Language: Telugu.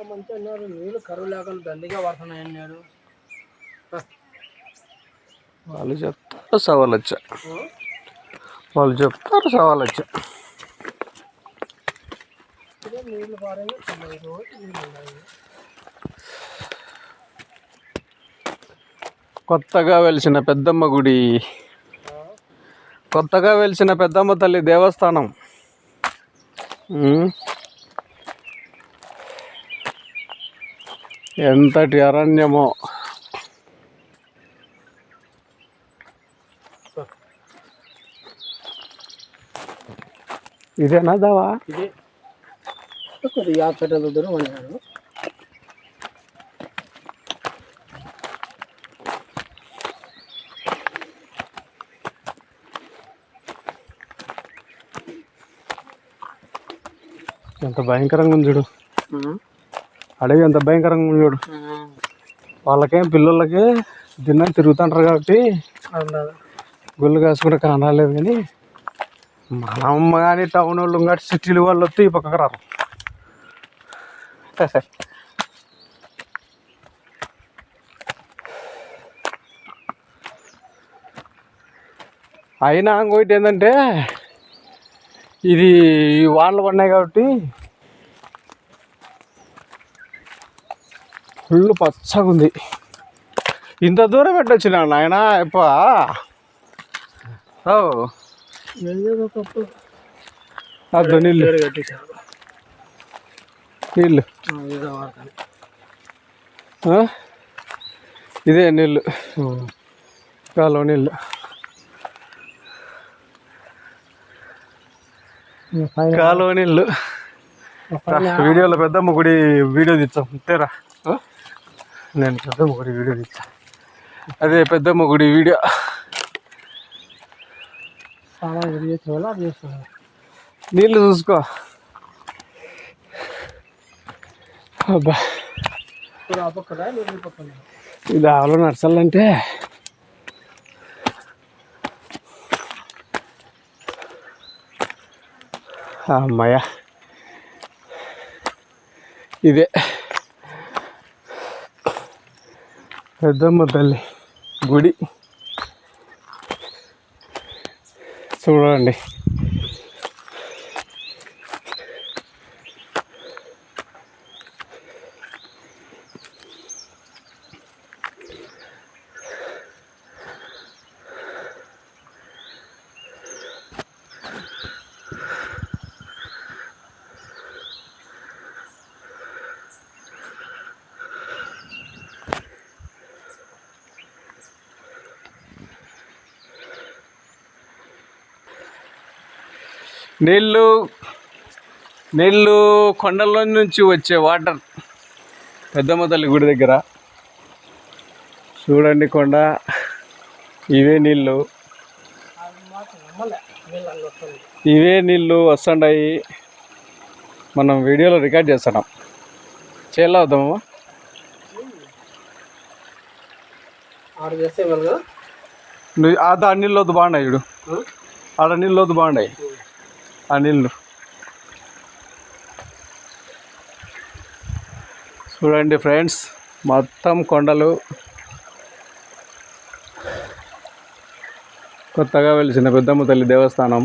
మంచిగా అన్నారు, నీళ్ళు కరువు లేకుండా దండిగా పడుతున్నాయి అన్నాడు. వాళ్ళు చెప్తారు సవాలొచ్చా, వాళ్ళు చెప్తారు సవాలొచ్చా. నీళ్ళు పారేది 9 రోజులు నీళ్ళు ఉన్నాయి. కొత్తగా వెలిసిన పెద్దమ్మ గుడి, కొత్తగా వెలిసిన పెద్దమ్మ తల్లి దేవస్థానం. ఎంతటి అరణ్యమో. ఇదేనా దావా? ఇదే కొద్దిగా 50 మీటర్ల దూరం అన్నాడు. ఎంత భయంకరంగా ఉంది చూడు, అడవి ఎంత భయంకరంగా ఉంది చూడు. వాళ్ళకేం పిల్లలకి దినం తిరుగుతుంటారు కాబట్టి గుళ్ళు కాసుకుంటే కానాలేదు, కానీ మనం కానీ టౌన్ వాళ్ళు కానీ సిటీలు వాళ్ళు వస్తే ఈ పక్కకు రారు. అయినా ఇంకోటి ఏంటంటే ఇది వానలు పడినాయి కాబట్టి ఫుల్ పచ్చగా ఉంది. ఇంత దూరం పెట్టొచ్చినా నాయన ఎప్ప అద్దు నీళ్ళు నీళ్ళు ఇదే నీళ్ళు, కాలువ నీళ్ళు. కాలువ నీళ్ళు. వీడియోలో పెద్దమ్మ గుడి వీడియో తీస్తాం అంతేరా. నేను పెద్దమ్మ గుడి వీడియో తీస్తా, అదే పెద్దమ్మ గుడి వీడియో. నీళ్ళు చూసుకో. అబ్బా ఇది ఆవులో నడచాలంటే అమ్మాయ. ఇదే పెద్దమ్మ తల్లి గుడి చూడండి. నీళ్ళు కొండల నుంచి వచ్చే వాటర్ పెద్దమ్మ తల్లి గుడి దగ్గర చూడండి. కొండ ఇవే నీళ్ళు వస్తున్నాయి. మనం వీడియోలో రికార్డ్ చేస్తున్నాం. చేయాలా వద్దామమ్మా? ఆ నీళ్ళు వద్దు, బాగున్నాయి చూడు. ఆడ నీళ్ళు వద్దు, బాగున్నాయి ఆ నీళ్ళు. చూడండి ఫ్రెండ్స్, మొత్తం కొండలు. కొత్తగా వెలిసిన పెద్దమ్మ తల్లి దేవస్థానం.